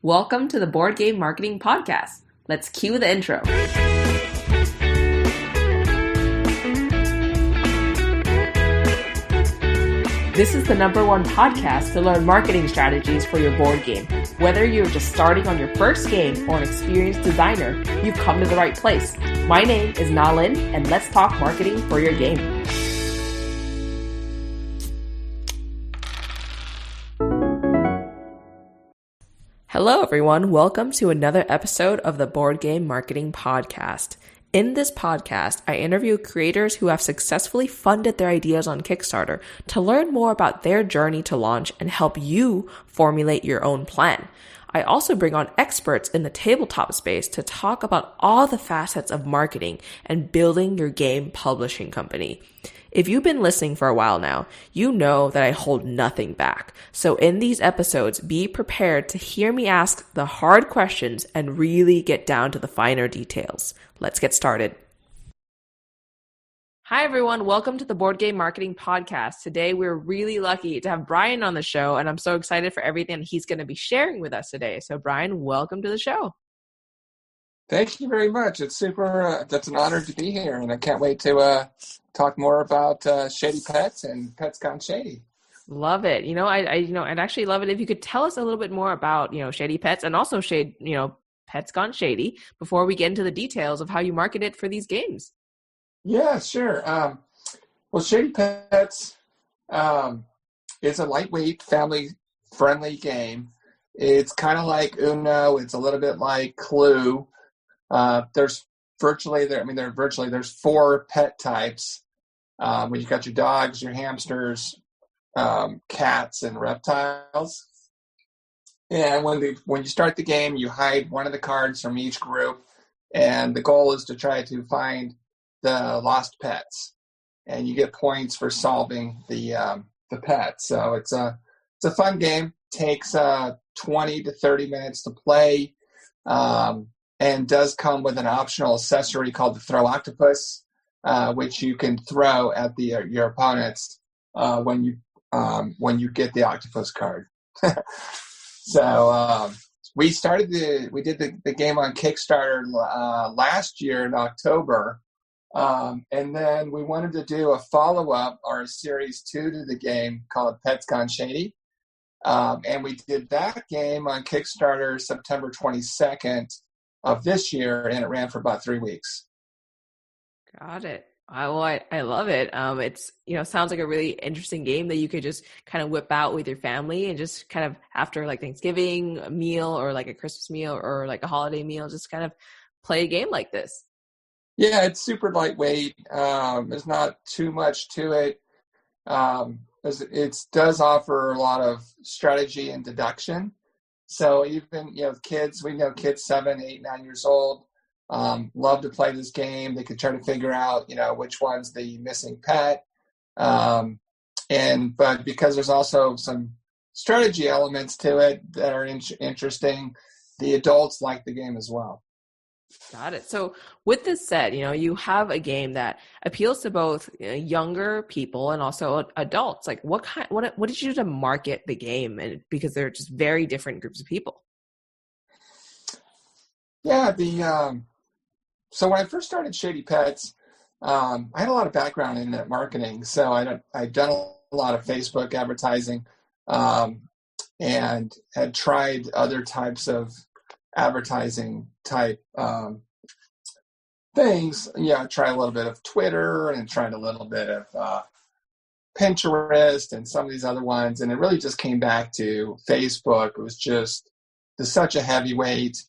Welcome to the Board Game Marketing Podcast. Let's cue the intro. This is the #1 podcast to learn marketing strategies for your board game. Whether you're just starting on your first game or an experienced designer, you've come to the right place. My name is Na Lin, and let's talk marketing for your game. Hello, everyone. Welcome to another episode of the Board Game Marketing Podcast. In this podcast, I interview creators who have successfully funded their ideas on Kickstarter to learn more about their journey to launch and help you formulate your own plan. I also bring on experts in the tabletop space to talk about all the facets of marketing and building your game publishing company. If you've been listening for a while now, you know that I hold nothing back. So in these episodes, be prepared to hear me ask the hard questions and really get down to the finer details. Let's get started. Hi, everyone. Welcome to the Board Game Marketing Podcast. Today, we're really lucky to have Brian on the show, and I'm so excited for everything he's going to be sharing with us today. So, Brian, welcome to the show. Thank you very much. It's super, that's an honor to be here, and I can't wait to talk more about Shady Pets and Pets Gone Shady. Love it. I'd actually love it if you could tell us a little bit more about, Shady Pets and also Pets Gone Shady before we get into the details of how you market it for these games. Yeah, sure. Well, Shady Pets is a lightweight, family-friendly game. It's kind of like Uno. It's a little bit like Clue. There's 4 pet types. When you've got your dogs, your hamsters, cats, and reptiles. And when you start the game, you hide one of the cards from each group, and the goal is to try to find the lost pets, and you get points for solving the pets. So it's a fun game. Takes 20 to 30 minutes to play, and does come with an optional accessory called the Throw Octopus, which you can throw at your opponents when you get the octopus card. So we did the game on Kickstarter last year in October, and then we wanted to do a follow-up, or series 2 to the game called Pets Gone Shady. And we did that game on Kickstarter September 22nd of this year, and it ran for about 3 weeks. Got it. I love it. It's, sounds like a really interesting game that you could just kind of whip out with your family and just kind of after like Thanksgiving a meal or like a Christmas meal or like a holiday meal, just kind of play a game like this. Yeah, it's super lightweight. There's not too much to it. It does offer a lot of strategy and deduction. So even, kids, we know kids 7, 8, 9 years old, love to play this game. They could try to figure out, which one's the missing pet. But because there's also some strategy elements to it that are interesting, the adults like the game as well. Got it. So with this said, you have a game that appeals to both younger people and also adults. Like what did you do to market the game? And because they're just very different groups of people. Yeah. So when I first started Shady Pets, I had a lot of background in marketing. So I'd done a lot of Facebook advertising, and had tried other types of advertising type things. I tried a little bit of Twitter and tried a little bit of Pinterest and some of these other ones, and it really just came back to Facebook. It was just such a heavyweight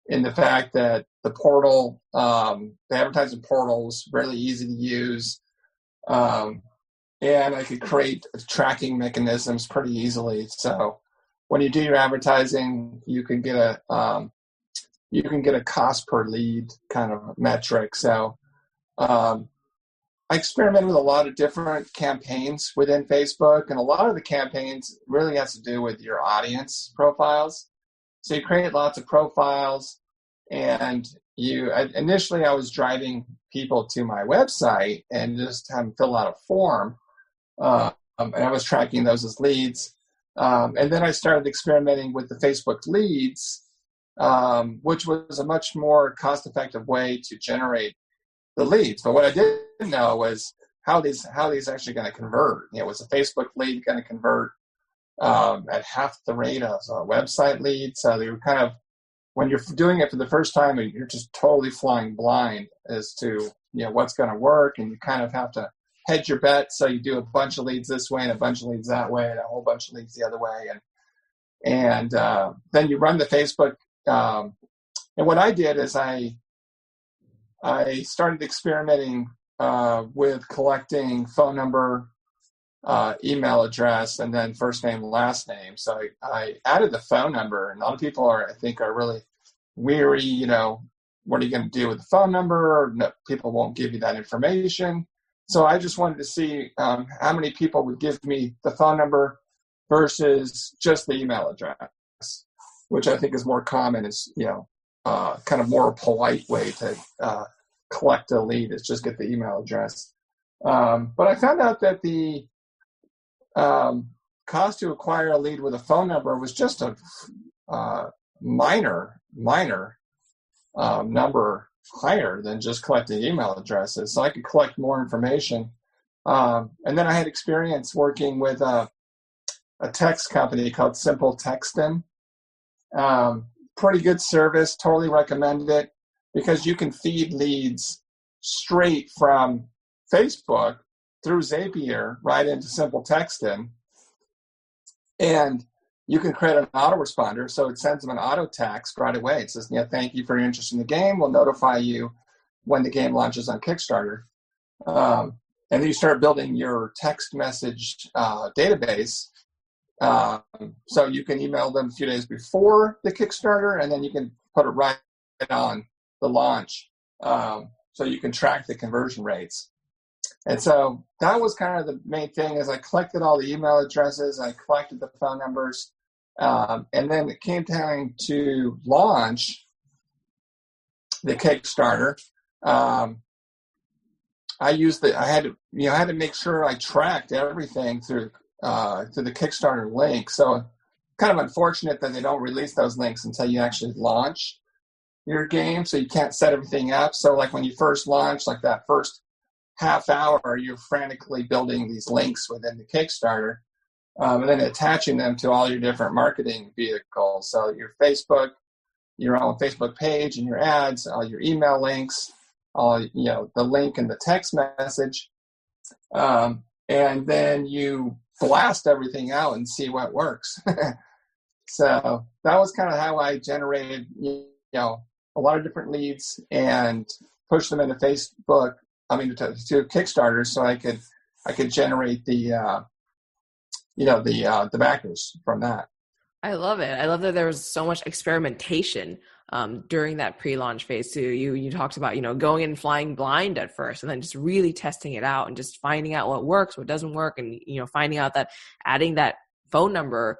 in the fact that the portal, the advertising portal was really easy to use, and I could create tracking mechanisms pretty easily. So when you do your advertising, you can get a cost per lead kind of metric. So I experimented with a lot of different campaigns within Facebook, and a lot of the campaigns really has to do with your audience profiles. So you create lots of profiles, and initially I was driving people to my website and just have them fill out a form, and I was tracking those as leads. And then I started experimenting with the Facebook leads, which was a much more cost-effective way to generate the leads. But what I didn't know was how these actually going to convert. Was a Facebook lead going to convert at half the rate of a website lead? So they were kind of, when you're doing it for the first time, you're just totally flying blind as to what's going to work, and you kind of have to hedge your bet. So you do a bunch of leads this way and a bunch of leads that way and a whole bunch of leads the other way, and then you run the Facebook. And what I did is I started experimenting with collecting phone number, email address, and then first name, last name. So I added the phone number, and a lot of people I think are really weary. What are you going to do with the phone number? No, people won't give you that information. So I just wanted to see how many people would give me the phone number versus just the email address, which I think is more common. Is kind of more polite way to collect a lead is just get the email address. But I found out that the cost to acquire a lead with a phone number was just a minor number higher than just collecting email addresses. So I could collect more information. And then I had experience working with a text company called Simple Texting. Pretty good service, totally recommend it, because you can feed leads straight from Facebook through Zapier right into Simple Texting. And you can create an autoresponder, so it sends them an auto text right away. It says, thank you for your interest in the game. We'll notify you when the game launches on Kickstarter. And then you start building your text message database. So you can email them a few days before the Kickstarter, and then you can put it right on the launch. So you can track the conversion rates. And so that was kind of the main thing, is I collected all the email addresses, I collected the phone numbers, and then it came time to launch the Kickstarter. I had to make sure I tracked everything through the Kickstarter link. So kind of unfortunate that they don't release those links until you actually launch your game. So you can't set everything up. So like when you first launch, like that first half hour, you're frantically building these links within the Kickstarter, and then attaching them to all your different marketing vehicles. So your Facebook, your own Facebook page and your ads, all your email links, all the link and the text message, and then you blast everything out and see what works. So that was kind of how I generated a lot of different leads and pushed them into Facebook. To Kickstarter, so I could generate the backers from that. I love it. I love that there was so much experimentation during that pre-launch phase too. You talked about going and flying blind at first, and then just really testing it out and just finding out what works, what doesn't work, and finding out that adding that phone number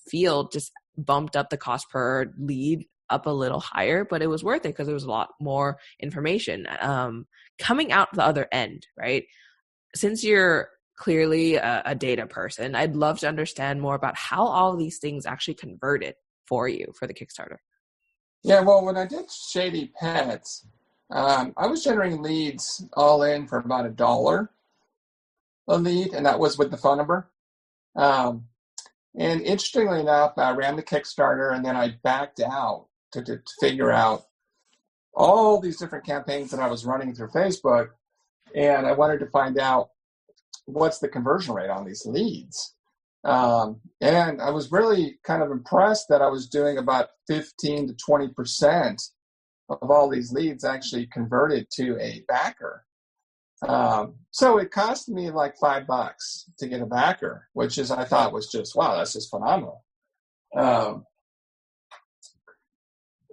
field just bumped up the cost per lead up a little higher, but it was worth it because there was a lot more information coming out the other end, right? Since you're clearly a data person, I'd love to understand more about how all of these things actually converted for you for the Kickstarter. Yeah, well, when I did Shady Pets, I was generating leads all in for about $1 a lead, and that was with the phone number. And interestingly enough, I ran the Kickstarter, and then I backed out to figure out all these different campaigns that I was running through Facebook, and I wanted to find out what's the conversion rate on these leads. And I was really kind of impressed that I was doing about 15 to 20% of all these leads actually converted to a backer. So it cost me like $5 to get a backer, which I thought was just, wow, that's just phenomenal.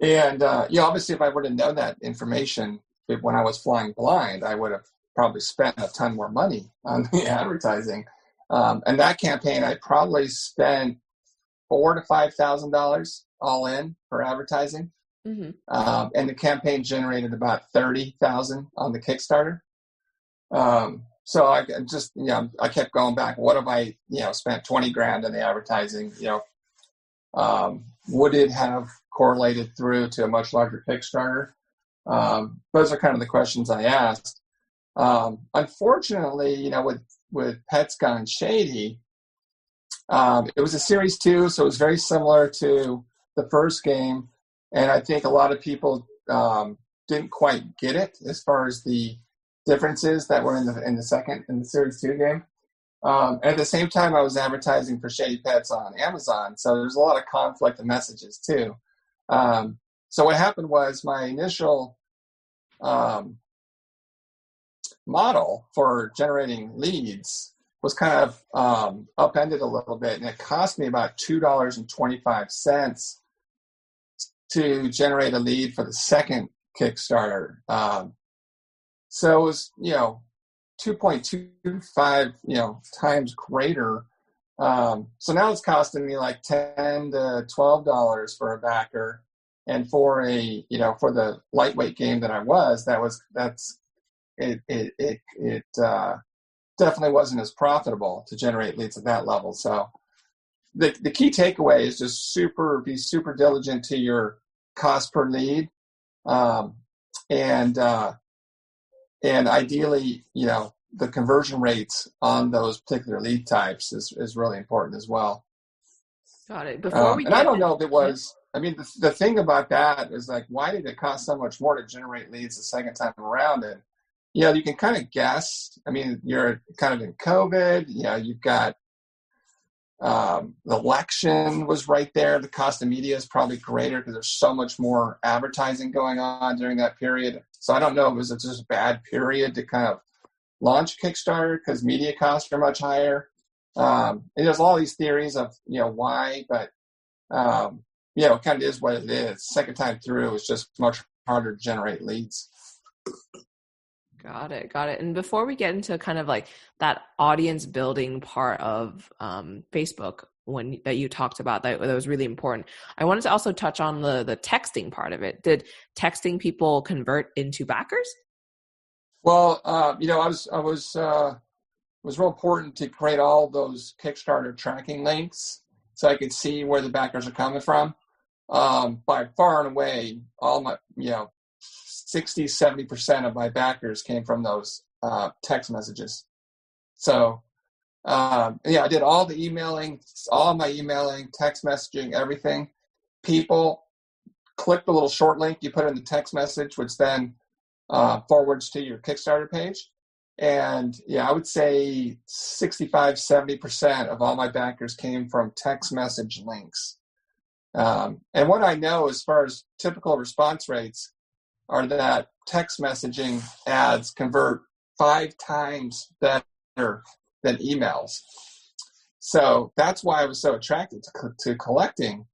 Obviously, if I would have known that information when I was flying blind, I would have probably spent a ton more money on the advertising. And that campaign, I probably spent $4,000 to $5,000 all in for advertising. Mm-hmm. And the campaign generated about $30,000 on the Kickstarter. So I just, I kept going back. What if I, spent 20 grand on the advertising? Would it have correlated through to a much larger Kickstarter? Those are kind of the questions I asked. Unfortunately, with Pets Gone Shady, it was a series 2, so it was very similar to the first game, and I think a lot of people didn't quite get it as far as the differences that were in the series 2 game. At the same time, I was advertising for Shady Pets on Amazon, so there's a lot of conflict of messages too. So what happened was my initial model for generating leads was kind of upended a little bit, and it cost me about $2.25 to generate a lead for the second Kickstarter. So it was, 2.25, times greater. So now it's costing me like $10 to $12 for a backer, and for for the lightweight game that I was, it definitely wasn't as profitable to generate leads at that level. So the key takeaway is just be super diligent to your cost per lead, and ideally, the conversion rates on those particular lead types is really important as well. Got it. And I don't know if it was, the thing about that is like, why did it cost so much more to generate leads the second time around? And, you can kind of guess. You're kind of in COVID, you've got the election was right there. The cost of media is probably greater because there's so much more advertising going on during that period. So I don't know if it was just a bad period to kind of launch Kickstarter because media costs are much higher. And there's all these theories of, why, but, it kind of is what it is. Second time through, it's just much harder to generate leads. Got it. And before we get into kind of like that audience building part of Facebook that you talked about, that was really important, I wanted to also touch on the texting part of it. Did texting people convert into backers? Well, it was real important to create all those Kickstarter tracking links so I could see where the backers are coming from. By far and away, all my, 60, 70% of my backers came from those text messages. So, I did all the emailing, all my emailing, text messaging, everything. People click the little short link you put in the text message, which then forwards to your Kickstarter page. And I would say 65, 70% of all my backers came from text message links. And what I know as far as typical response rates are that text messaging ads convert 5 times better than emails. So that's why I was so attracted to collecting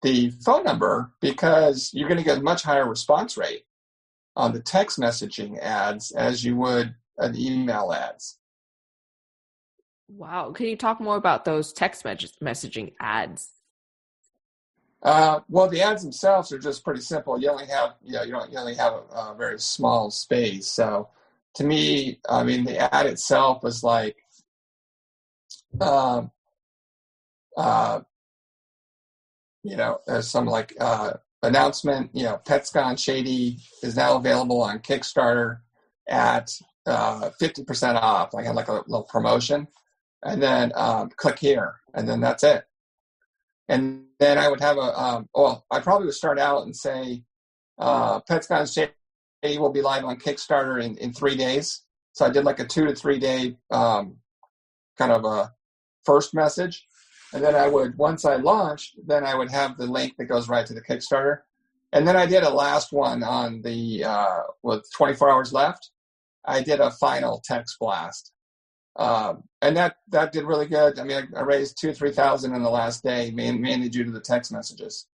the phone number, because you're going to get a much higher response rate on the text messaging ads as you would an email ads. Wow. Can you talk more about those text messaging ads? Well, the ads themselves are just pretty simple. You only have, you only have a very small space. So to me, the ad itself was like, there's some like announcement, Pets Gone Shady is now available on Kickstarter at 50% off. I had like a little promotion, and then click here, and then that's it. And then I would have I probably would start out and say, Pets Gone Shady will be live on Kickstarter in 3 days. So I did like a 2 to 3 day kind of a first message. And then once I launched, then I would have the link that goes right to the Kickstarter. And then I did a last one on with 24 hours left. I did a final text blast. And that did really good. I raised $2,000 to $3,000 in the last day, mainly due to the text messages.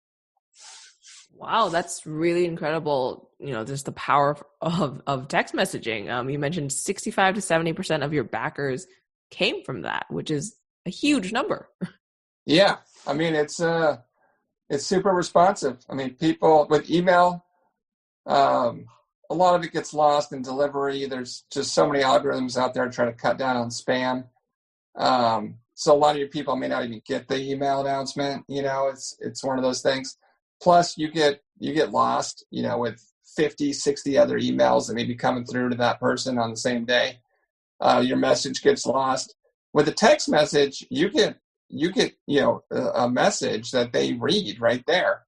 Wow, that's really incredible. Just the power of text messaging. You mentioned 65 to 70% of your backers came from that, which is a huge number. Yeah, it's super responsive. People with email, a lot of it gets lost in delivery. There's just so many algorithms out there trying to cut down on spam. So a lot of your people may not even get the email announcement. It's one of those things. Plus you get lost, with 50, 60 other emails that may be coming through to that person on the same day. Your message gets lost. With a text message, you get a message that they read right there.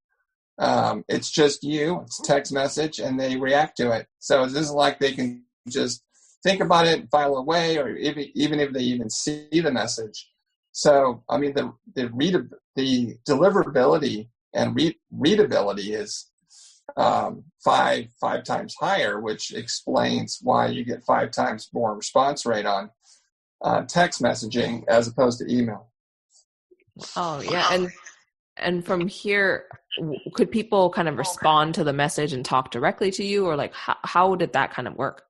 It's just you, it's a text message, and they react to it. So it isn't like they can just think about it and file away, or even if they even see the message. So, I mean, the deliverability and readability is five times higher, which explains why you get 5 times more response rate on text messaging as opposed to email. Oh, yeah. And from here, could people kind of respond to the message and talk directly to you, or like how did that kind of work?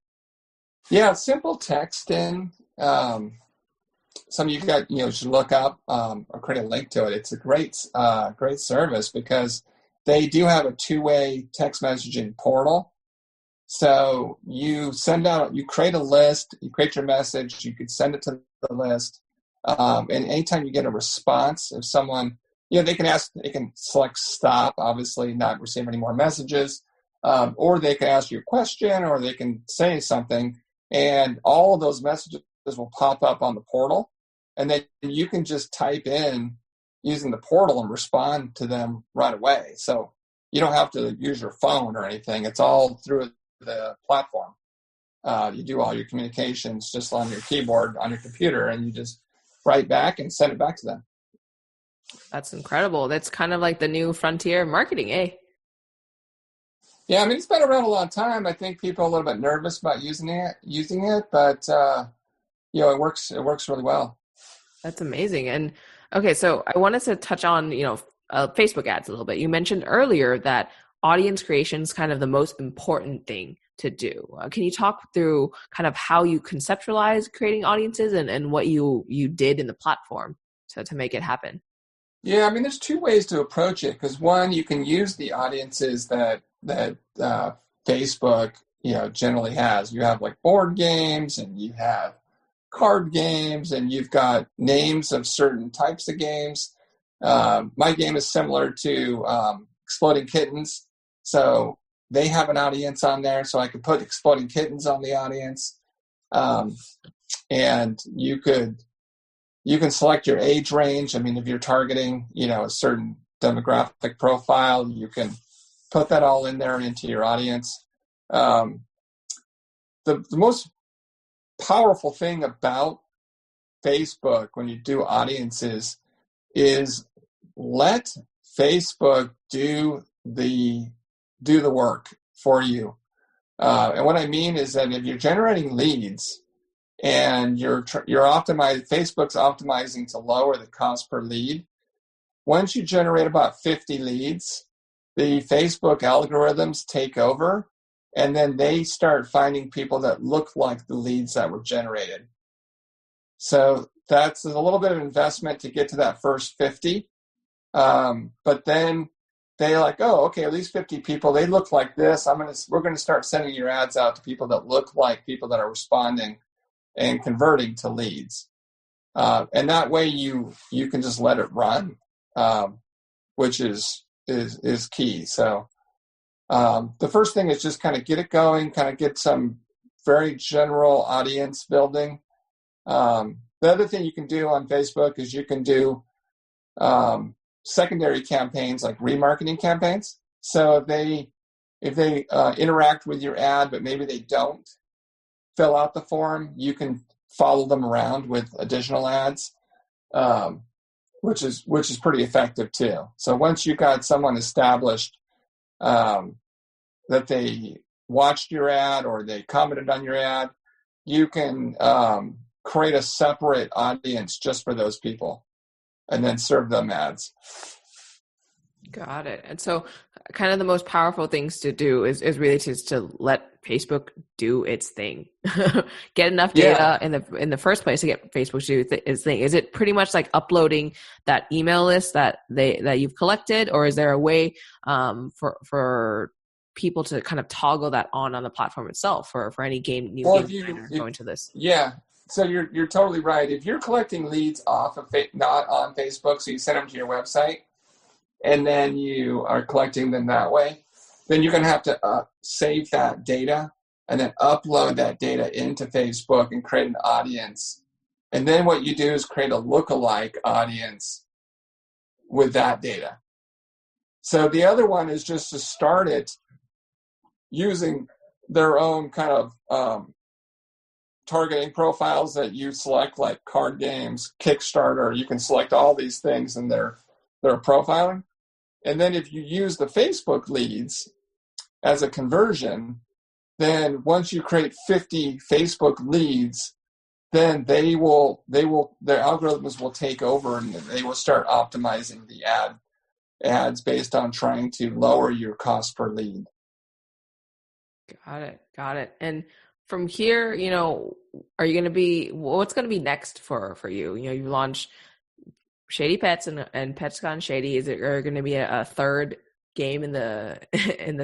Yeah, simple texting. Some of you guys, should look up or create a link to it. It's a great service because they do have a 2-way text messaging portal. So you create a list, you create your message, you could send it to the list. And anytime you get a response, if someone, they can select stop, obviously not receive any more messages, or they can ask you a question, or they can say something, and all of those messages will pop up on the portal. And then you can just type in using the portal and respond to them right away. So you don't have to use your phone or anything. It's all through the platform. You do all your communications just on your keyboard on your computer, and you just write back and send it back to them. That's incredible. That's kind of like the new frontier of marketing, eh? Yeah, I mean, it's been around a long time. I think people are a little bit nervous about using it, but it works really well. That's amazing. And okay, so I wanted to touch on, Facebook ads a little bit. You mentioned earlier that audience creation is kind of the most important thing to do. Can you talk through kind of how you conceptualize creating audiences and what you did in the platform to make it happen? Yeah, I mean, there's 2 ways to approach it. Because one, you can use the audiences that Facebook, generally has. You have like board games, and you have card games, and you've got names of certain types of games. My game is similar to Exploding Kittens. So they have an audience on there, so I could put Exploding Kittens on the audience. And you can select your age range. I mean, if you're targeting, a certain demographic profile, you can put that all in there into your audience. The most powerful thing about Facebook when you do audiences is let Facebook do the work for you. And what I mean is that if you're generating leads and you're Facebook's optimizing to lower the cost per lead. Once you generate about 50 leads, the Facebook algorithms take over, and then they start finding people that look like the leads that were generated. So that's a little bit of investment to get to that first 50. But then they're like, oh, okay, these 50 people, they look like this. We're going to start sending your ads out to people that look like people that are responding and converting to leads. And that way you can just let it run, which is key. So the first thing is just kind of get it going, kind of get some very general audience building. The other thing you can do on Facebook is you can do secondary campaigns like remarketing campaigns. So if they interact with your ad, but maybe they don't fill out the form, you can follow them around with additional ads, which is pretty effective too. So once you got someone established that they watched your ad or they commented on your ad, you can create a separate audience just for those people and then serve them ads. Got it. And so kind of the most powerful things to do is really just to let Facebook do its thing. Get enough data in the first place to get Facebook to do its thing. Is it pretty much like uploading that email list that you've collected, or is there a way for people to kind of toggle that on the platform itself for any new game designer going to this? Yeah. So you're totally right. If you're collecting leads off of not on Facebook, so you send them to your website, and then you are collecting them that way, then you're going to have to save that data and then upload that data into Facebook and create an audience. And then what you do is create a lookalike audience with that data. So the other one is just to start it using their own kind of targeting profiles that you select, like card games, Kickstarter. You can select all these things in their profiling. And then if you use the Facebook leads as a conversion, then once you create 50 Facebook leads, then their algorithms will take over and they will start optimizing the ads based on trying to lower your cost per lead. Got it. And from here, are you going to be, what's going to be next for you? You launched Shady Pets and Pets Gone Shady. Is it going to be a third game in the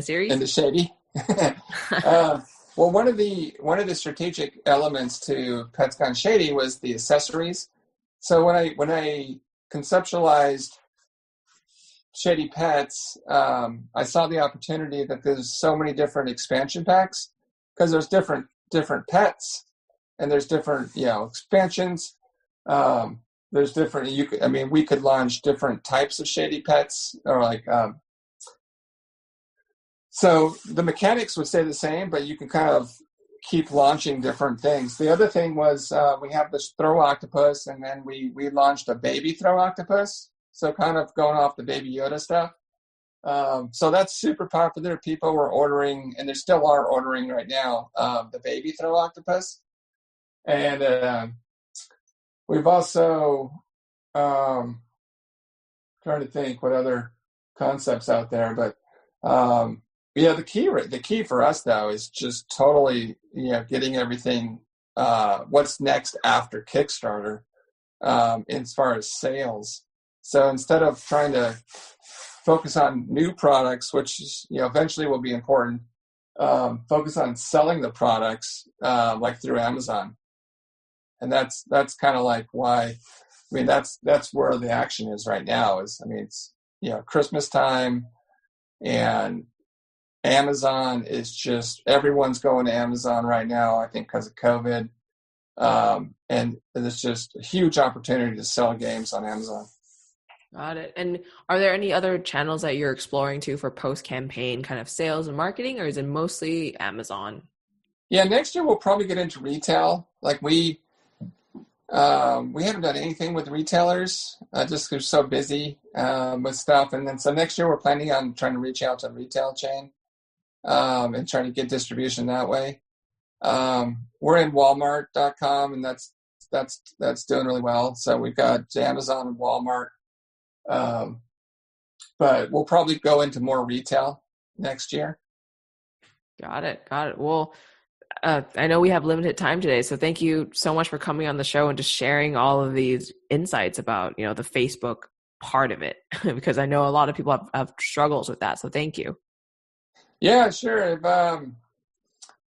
series? In the Shady? Well, one of the strategic elements to Pets Gone Shady was the accessories. So when I conceptualized Shady Pets, I saw the opportunity that there's so many different expansion packs, because there's different pets and there's different expansions. There's different. We could launch different types of Shady Pets, or like. So the mechanics would stay the same, but you can kind of keep launching different things. The other thing was we have this throw octopus, and then we launched a baby throw octopus. So kind of going off the Baby Yoda stuff. So that's super popular. People were ordering, and they still are ordering right now, the baby throw octopus. And we've also trying to think what other concepts out there, but the key for us though is just totally getting everything what's next after Kickstarter as far as sales. So instead of trying to focus on new products, which eventually will be important, focus on selling the products like through Amazon. And that's kind of like why, that's where the action is right now it's Christmas time, and Amazon is just, everyone's going to Amazon right now, I think because of COVID. And it's just a huge opportunity to sell games on Amazon. Got it. And are there any other channels that you're exploring too for post-campaign kind of sales and marketing, or is it mostly Amazon? Yeah, next year we'll probably get into retail. Like we haven't done anything with retailers just because we're so busy with stuff. And then so next year we're planning on trying to reach out to a retail chain and trying to get distribution that way. We're in Walmart.com, and that's doing really well. So we've got Amazon and Walmart. But we'll probably go into more retail next year. Got it. Well, I know we have limited time today, so thank you so much for coming on the show and just sharing all of these insights about, the Facebook part of it, because I know a lot of people have struggles with that. So thank you. Yeah, sure. If,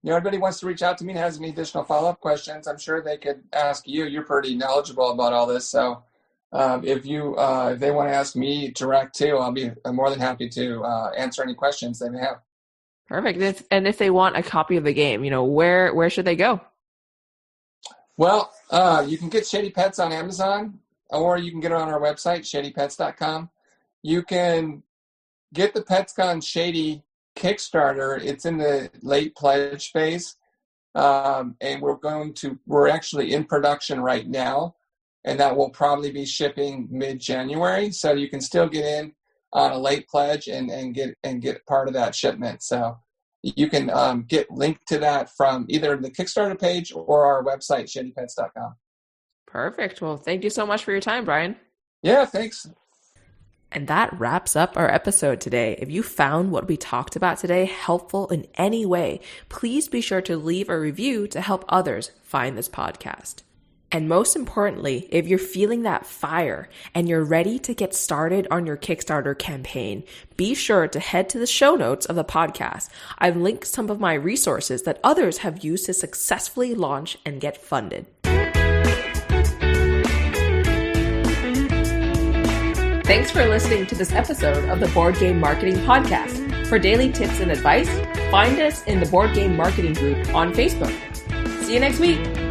anybody wants to reach out to me and has any additional follow-up questions, I'm sure they could ask you. You're pretty knowledgeable about all this. So if they want to ask me direct too, I'm more than happy to answer any questions they may have. Perfect. And if they want a copy of the game, where should they go? Well, you can get Shady Pets on Amazon, or you can get it on our website, shadypets.com. You can get the Pets Gone Shady Kickstarter. It's in the late pledge phase, and we're actually in production right now, and that will probably be shipping mid-January. So you can still get in on a late pledge and get part of that shipment. So you can get linked to that from either the Kickstarter page or our website, shadypets.com. Perfect. Well, thank you so much for your time, Brian. Yeah, thanks. And that wraps up our episode today. If you found what we talked about today helpful in any way, please be sure to leave a review to help others find this podcast. And most importantly, if you're feeling that fire and you're ready to get started on your Kickstarter campaign, be sure to head to the show notes of the podcast. I've linked some of my resources that others have used to successfully launch and get funded. Thanks for listening to this episode of the Board Game Marketing Podcast. For daily tips and advice, find us in the Board Game Marketing group on Facebook. See you next week.